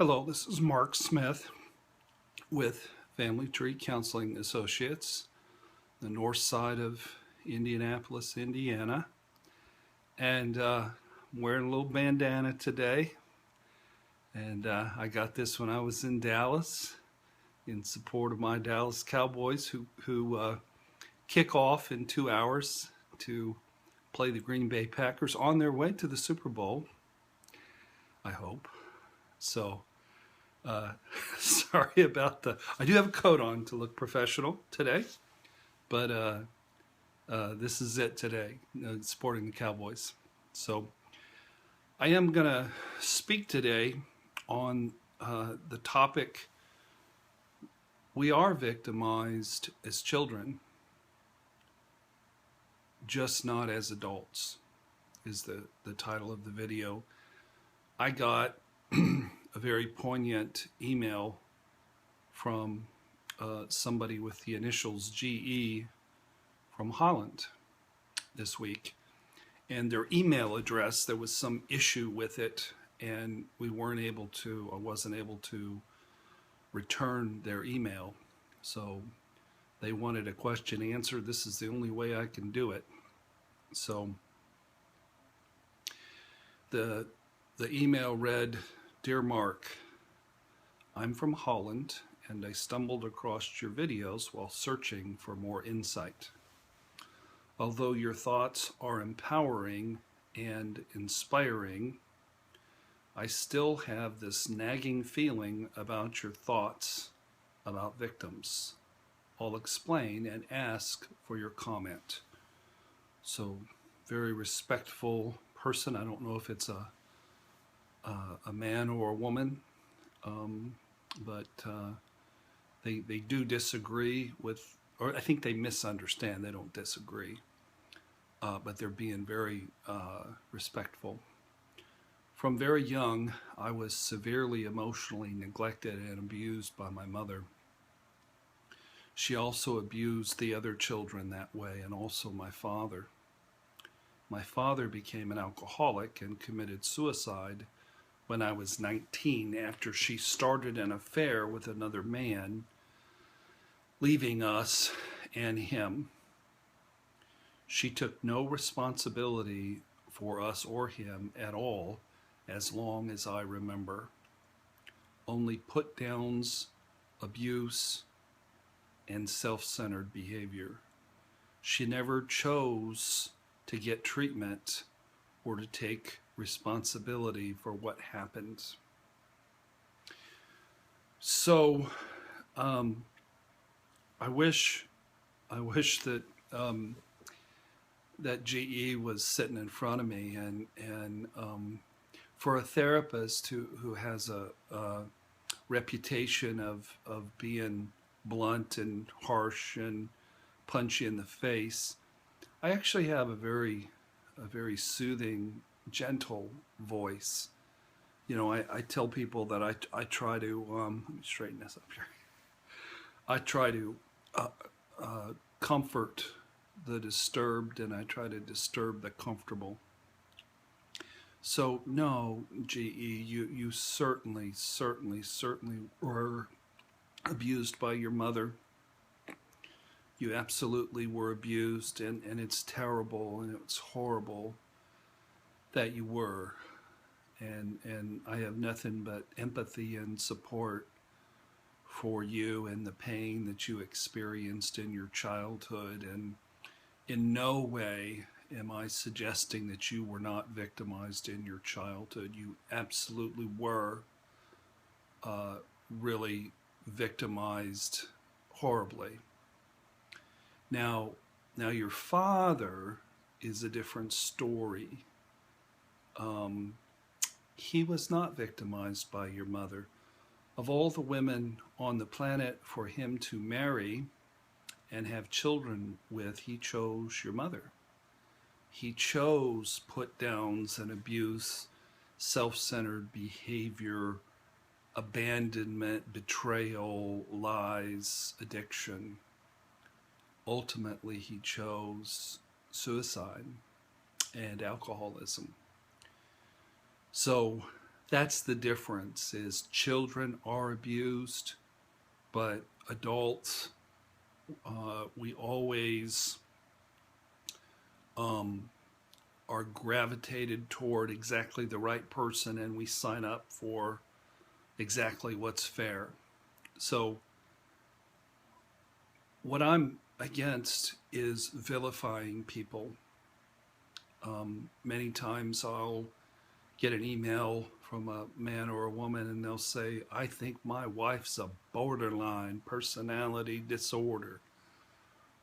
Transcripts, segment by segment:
Hello, this is Mark Smith with Family Tree Counseling Associates, the north side of Indianapolis, Indiana. And I'm wearing a little bandana today. And I got this when I was in Dallas in support of my Dallas Cowboys, who kick off in 2 hours to play the Green Bay Packers on their way to the Super Bowl, I hope. So Uh, sorry about the. I do have a coat on to look professional today, but this is it today, supporting the Cowboys. So I am going to speak today on the topic we are victimized as children, just not as adults, is the title of the video. I got a very poignant email from somebody with the initials GE from Holland this week. And their email address, there was some issue with it, and I wasn't able to return their email. So they wanted a question answered. This is the only way I can do it. So the email read, "Dear Mark, I'm from Holland and I stumbled across your videos while searching for more insight. Although your thoughts are empowering and inspiring, I still have this nagging feeling about your thoughts about victims. I'll explain and ask for your comment." So, very respectful person. I don't know if it's a man or a woman, but they do disagree with, or I think they misunderstand. They don't disagree, but they're being very respectful. From very young, I was severely emotionally neglected and abused by my mother. She also abused the other children that way, and also my father. My father became an alcoholic and committed suicide when I was 19 after she started an affair with another man, leaving us and him. She took no responsibility for us or him at all as long as I remember. Only put downs, abuse, and self-centered behavior. She never chose to get treatment or to take responsibility for what happened. So I wish that that GE was sitting in front of me, and for a therapist who has a reputation of being blunt and harsh and punchy in the face, I actually have a very soothing, gentle voice. You know, I tell people that I try to let me straighten this up here. I try to comfort the disturbed, and I try to disturb the comfortable. So no, GE, you certainly were abused by your mother. You absolutely were abused, and it's terrible and it's horrible that you were. And I have nothing but empathy and support for you and the pain that you experienced in your childhood. And in no way am I suggesting that you were not victimized in your childhood. You absolutely were really victimized horribly. Now your father is a different story. He was not victimized by your mother. Of all the women on the planet for him to marry and have children with, he chose your mother. He chose put downs and abuse, self-centered behavior, abandonment, betrayal, lies, addiction. Ultimately, he chose suicide and alcoholism. So that's the difference, is children are abused, but adults, we always um, are gravitated toward exactly the right person, and we sign up for exactly what's fair. So what I'm against is vilifying people. Many times I'll get an email from a man or a woman and they'll say, I think my wife's a borderline personality disorder,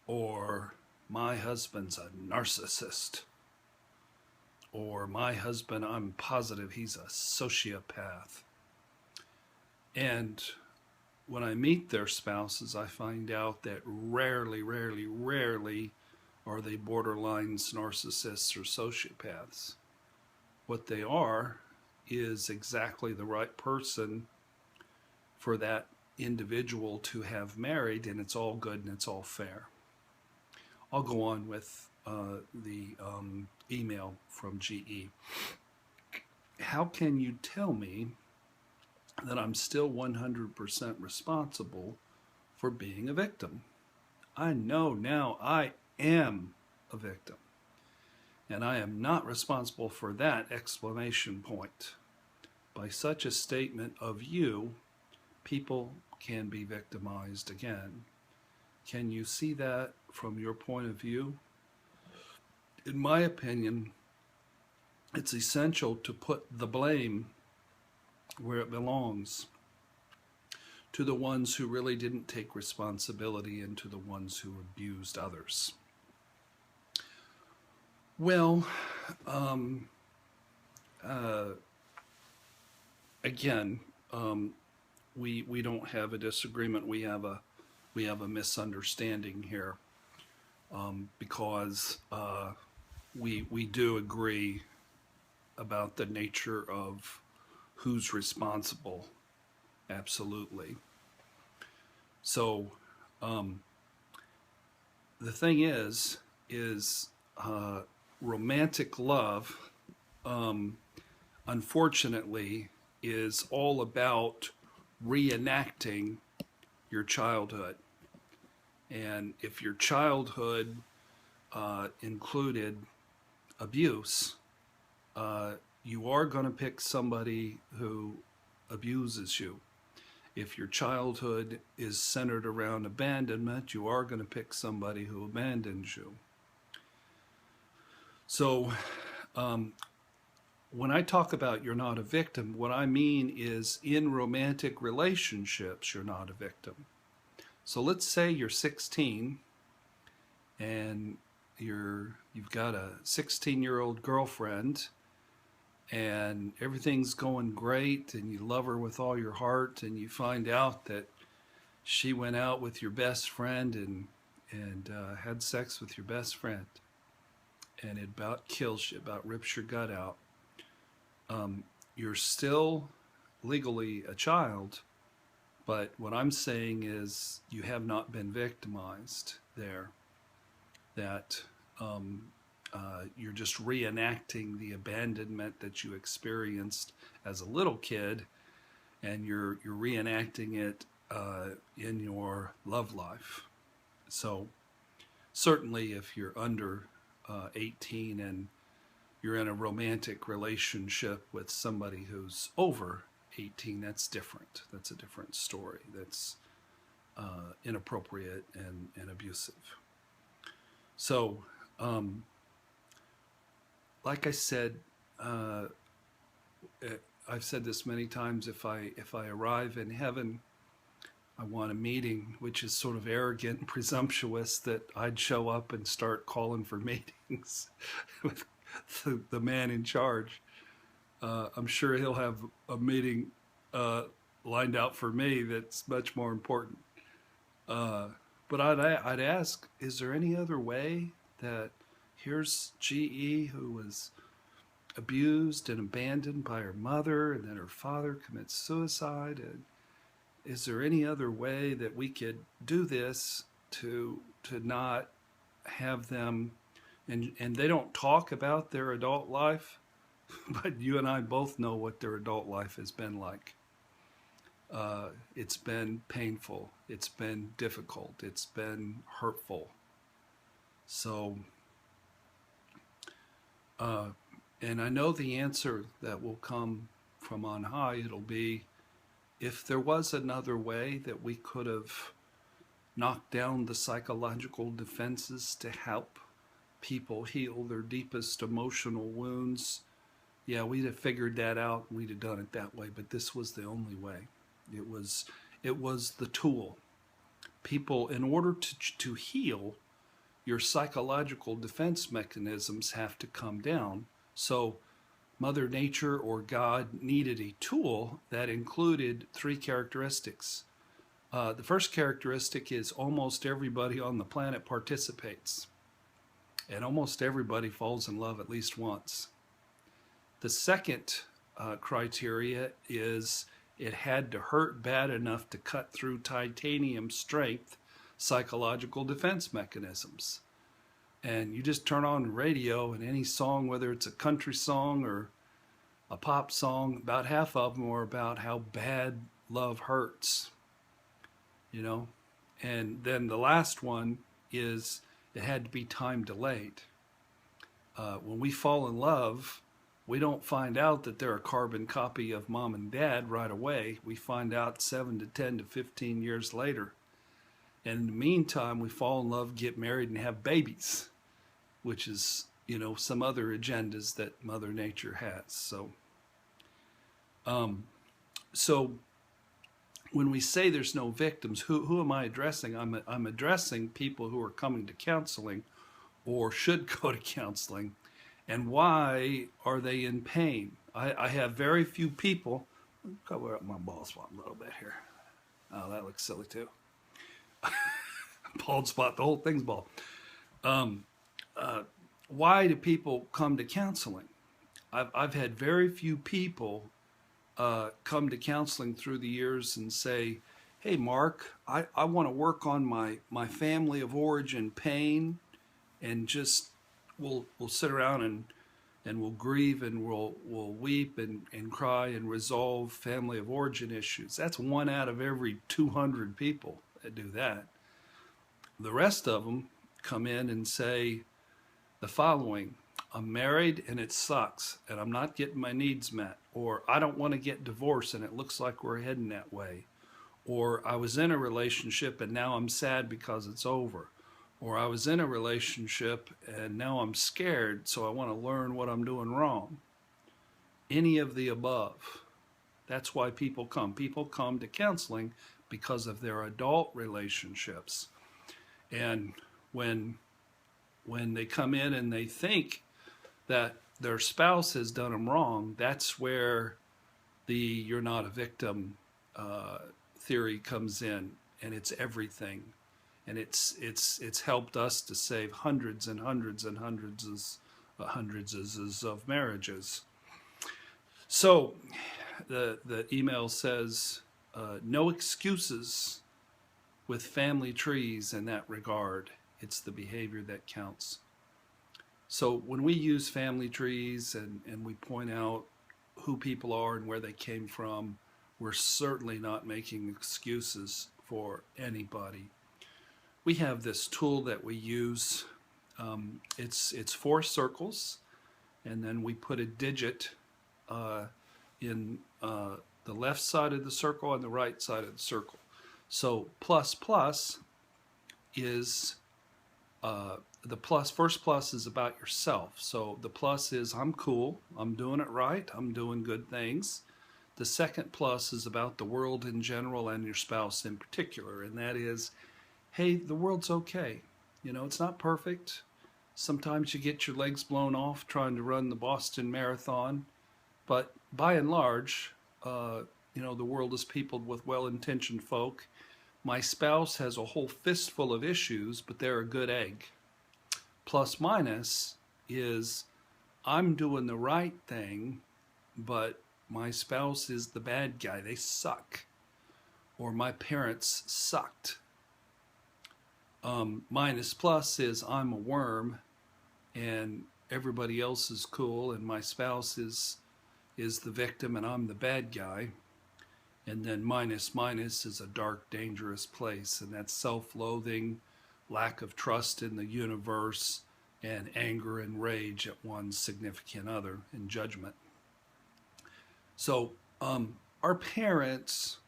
or my husband's a narcissist, or my husband, I'm positive he's a sociopath. And when I meet their spouses, I find out that rarely are they borderlines, narcissists, or sociopaths. What they are is exactly the right person for that individual to have married, and it's all good and it's all fair. I'll go on with the email from GE. How can you tell me that I'm still 100% responsible for being a victim? I know now I am a victim, and I am not responsible for that exclamation point. By such a statement of you, people can be victimized again. Can you see that from your point of view? In my opinion, it's essential to put the blame where it belongs, to the ones who really didn't take responsibility and to the ones who abused others. Well, uh, again, we don't have a disagreement. We have a misunderstanding here, because we do agree about the nature of who's responsible. Absolutely. So the thing is romantic love, unfortunately, is all about reenacting your childhood. And if your childhood included abuse, you are going to pick somebody who abuses you. If your childhood is centered around abandonment, you are going to pick somebody who abandons you. So when I talk about you're not a victim, what I mean is in romantic relationships, you're not a victim. So let's say you're 16 and you've got a 16-year-old girlfriend and everything's going great and you love her with all your heart, and you find out that she went out with your best friend and had sex with your best friend, and it about kills you, about rips your gut out. You're still legally a child, but what I'm saying is you have not been victimized there. That you're just reenacting the abandonment that you experienced as a little kid, and you're reenacting it in your love life. So certainly if you're under 18 and you're in a romantic relationship with somebody who's over 18, that's different. That's a different story. That's inappropriate and abusive. So, like I said, I've said this many times. If I arrive in heaven, I want a meeting, which is sort of arrogant and presumptuous, that I'd show up and start calling for meetings with the man in charge. I'm sure he'll have a meeting lined out for me that's much more important. But I'd ask, is there any other way that here's GE who was abused and abandoned by her mother, and then her father commits suicide, and is there any other way that we could do this to not have them, and they don't talk about their adult life, but you and I both know what their adult life has been like. It's been painful. It's been difficult. It's been hurtful. So, uh, and I know the answer that will come from on high. It'll be, if there was another way that we could have knocked down the psychological defenses to help people heal their deepest emotional wounds, yeah, we'd have figured that out and we'd have done it that way. But this was the only way. It was it was the tool. People, in order to heal, your psychological defense mechanisms have to come down. So Mother Nature or God needed a tool that included three characteristics. The first characteristic is almost everybody on the planet participates, and almost everybody falls in love at least once. The second criteria is it had to hurt bad enough to cut through titanium strength psychological defense mechanisms. And you just turn on the radio and any song, whether it's a country song or a pop song, about half of them are about how bad love hurts, you know? And then the last one is it had to be time delayed. When we fall in love, we don't find out that they're a carbon copy of mom and dad right away. We find out 7 to 10 to 15 years later. And in the meantime, we fall in love, get married, and have babies, which is, some other agendas that Mother Nature has. So when we say there's no victims, who am I addressing? I'm addressing people who are coming to counseling or should go to counseling. And why are they in pain? I have very few people. Cover up my bald spot a little bit here. Oh, that looks silly too. Bald spot, the whole thing's bald. Why do people come to counseling? I've had very few people come to counseling through the years and say, hey, Mark, I want to work on my family of origin pain, and just we'll sit around and we'll grieve and we'll weep and cry and resolve family of origin issues. That's 1 out of every 200 people that do that. The rest of them come in and say the following: I'm married and it sucks and I'm not getting my needs met, or I don't want to get divorced and it looks like we're heading that way, or I was in a relationship and now I'm sad because it's over, or I was in a relationship and now I'm scared, so I want to learn what I'm doing wrong. Any of the above. That's why people come. People come to counseling because of their adult relationships. And when they come in and they think that their spouse has done them wrong, that's where the you're not a victim theory comes in, and it's everything. And it's helped us to save hundreds and hundreds and hundreds of marriages. So the email says, no excuses with family trees in that regard. It's the behavior that counts. So when we use family trees and we point out who people are and where they came from, we're certainly not making excuses for anybody. We have this tool that we use. It's 4 circles, and then we put a digit in the left side of the circle and the right side of the circle. So plus is first plus is about yourself. So the plus is I'm cool, I'm doing it right, I'm doing good things. The second plus is about the world in general and your spouse in particular, and that is, hey, the world's okay. It's not perfect. Sometimes you get your legs blown off trying to run the Boston Marathon, but by and large, the world is peopled with well-intentioned folk. My spouse has a whole fistful of issues, but they're a good egg. Plus minus is I'm doing the right thing, but my spouse is the bad guy. They suck. Or my parents sucked. Minus plus is I'm a worm and everybody else is cool and my spouse is the victim and I'm the bad guy. And then minus minus is a dark, dangerous place, and that's self-loathing, lack of trust in the universe, and anger and rage at one's significant other and judgment. So our parents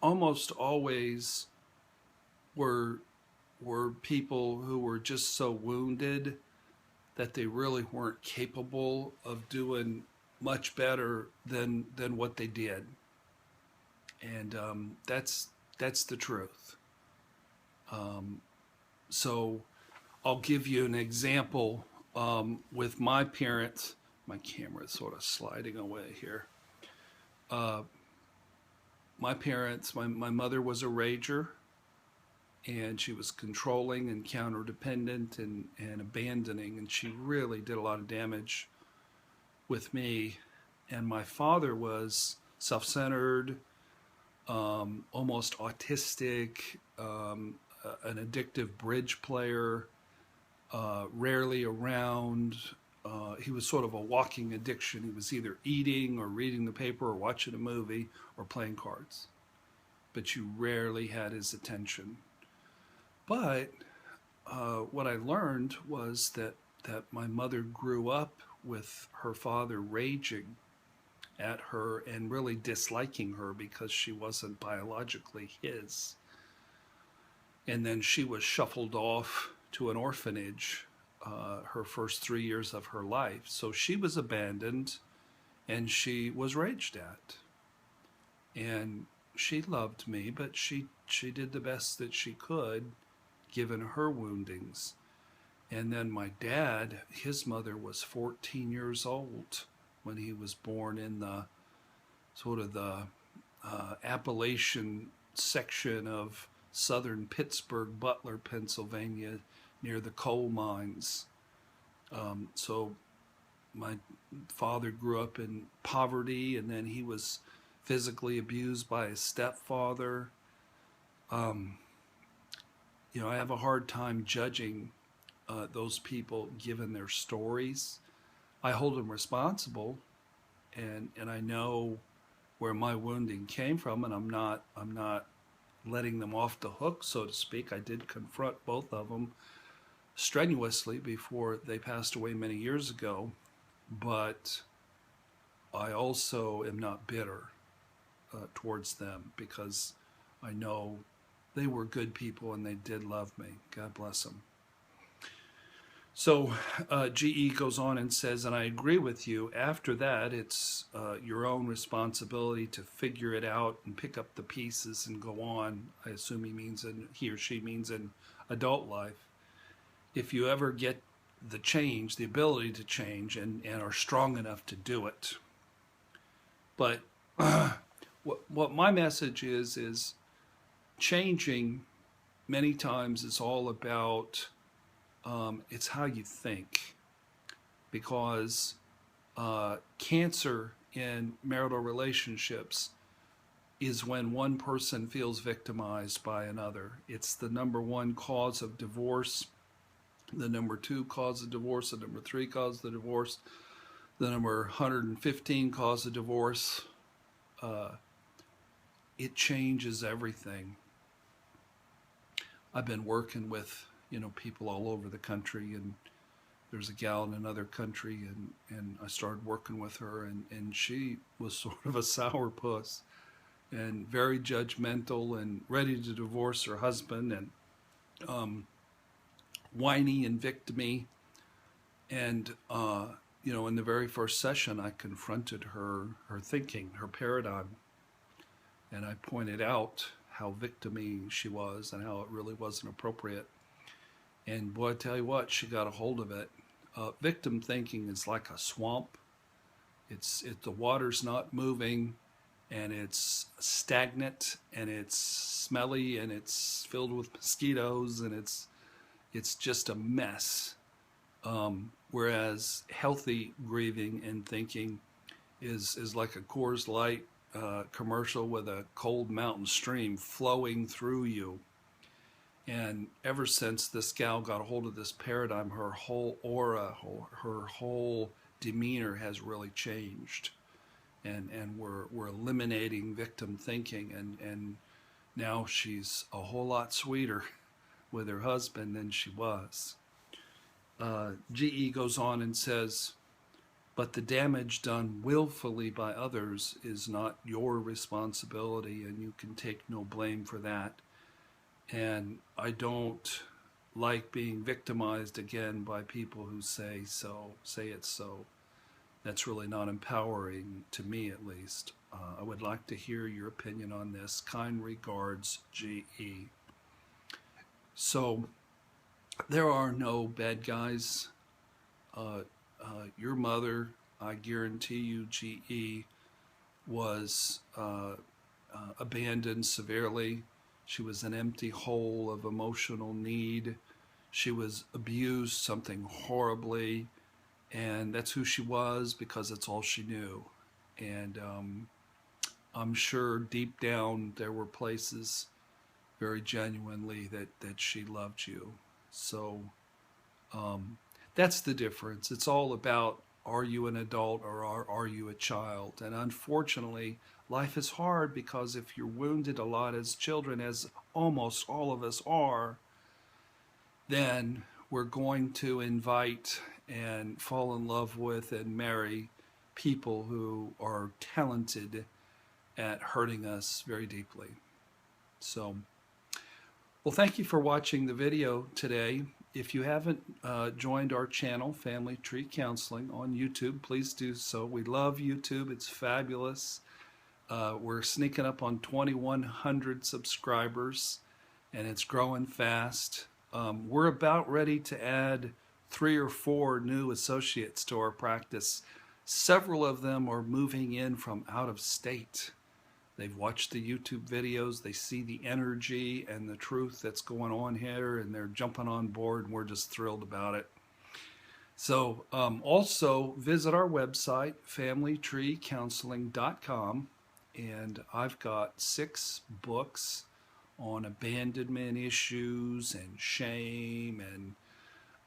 almost always were were people who were just so wounded that they really weren't capable of doing much better than what they did, and that's the truth. Um, so I'll give you an example with my parents. My camera is sort of sliding away here. Uh, my parents, my mother was a rager, and she was controlling and counter dependent and abandoning, and she really did a lot of damage with me. And my father was self centered, almost autistic, an addictive bridge player, rarely around. He was sort of a walking addiction. He was either eating or reading the paper or watching a movie or playing cards, but you rarely had his attention. But what I learned was that my mother grew up with her father raging at her and really disliking her because she wasn't biologically his. And then she was shuffled off to an orphanage her first 3 years of her life. So she was abandoned and she was raged at. And she loved me, but she did the best that she could given her woundings. And then my dad, his mother was 14 years old when he was born in the sort of the Appalachian section of southern Pittsburgh, Butler, Pennsylvania, near the coal mines. So my father grew up in poverty, and then he was physically abused by his stepfather. Um, I have a hard time judging those people given their stories. I hold them responsible, and I know where my wounding came from, and I'm not letting them off the hook, so to speak. I did confront both of them strenuously before they passed away many years ago, but I also am not bitter towards them because I know they were good people and they did love me. God bless them. So GE goes on and says, and I agree with you, after that, it's your own responsibility to figure it out and pick up the pieces and go on. I assume he or she means in adult life. If you ever get the ability to change, and are strong enough to do it. But what my message is changing many times is all about it's how you think, because cancer in marital relationships is when one person feels victimized by another. It's the number one cause of divorce, the number two cause of divorce, the number three cause of divorce, the number 115 cause of divorce. It changes everything. I've been working with people all over the country, and there's a gal in another country, and I started working with her, and she was sort of a sourpuss and very judgmental and ready to divorce her husband, and whiny and victimy. And in the very first session, I confronted her thinking, her paradigm, and I pointed out how victimy she was and how it really wasn't appropriate. And boy, I tell you what, she got a hold of it. Victim thinking is like a swamp. The water's not moving, and it's stagnant, and it's smelly, and it's filled with mosquitoes, and it's just a mess. Whereas healthy grieving and thinking is like a Coors Light commercial with a cold mountain stream flowing through you. And ever since this gal got a hold of this paradigm, her whole aura, her whole demeanor has really changed. And we're eliminating victim thinking, and now she's a whole lot sweeter with her husband than she was. GE goes on and says, but the damage done willfully by others is not your responsibility, and you can take no blame for that. And I don't like being victimized again by people who say so, say it's so. That's really not empowering to me, at least. I would like to hear your opinion on this. Kind regards, GE. So there are no bad guys. Your mother, I guarantee you, GE, was abandoned severely. She was an empty hole of emotional need. She was abused something horribly, and that's who she was because it's all she knew. And I'm sure deep down there were places very genuinely that she loved you. So that's the difference. It's all about, are you an adult or are you a child? And unfortunately, life is hard because if you're wounded a lot as children, as almost all of us are, then we're going to invite and fall in love with and marry people who are talented at hurting us very deeply. So, well, thank you for watching the video today. If you haven't joined our channel, Family Tree Counseling, on YouTube, please do so. We love YouTube. It's fabulous. We're sneaking up on 2,100 subscribers, and it's growing fast. We're about ready to add 3 or 4 new associates to our practice. Several of them are moving in from out of state. They've watched the YouTube videos, they see the energy and the truth that's going on here, and they're jumping on board, and we're just thrilled about it. So also visit our website, familytreecounseling.com, and I've got 6 books on abandonment issues and shame and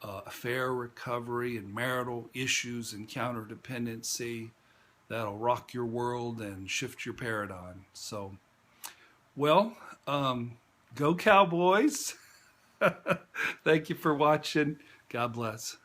affair recovery and marital issues and counterdependency that'll rock your world and shift your paradigm. So, well, go Cowboys. Thank you for watching. God bless.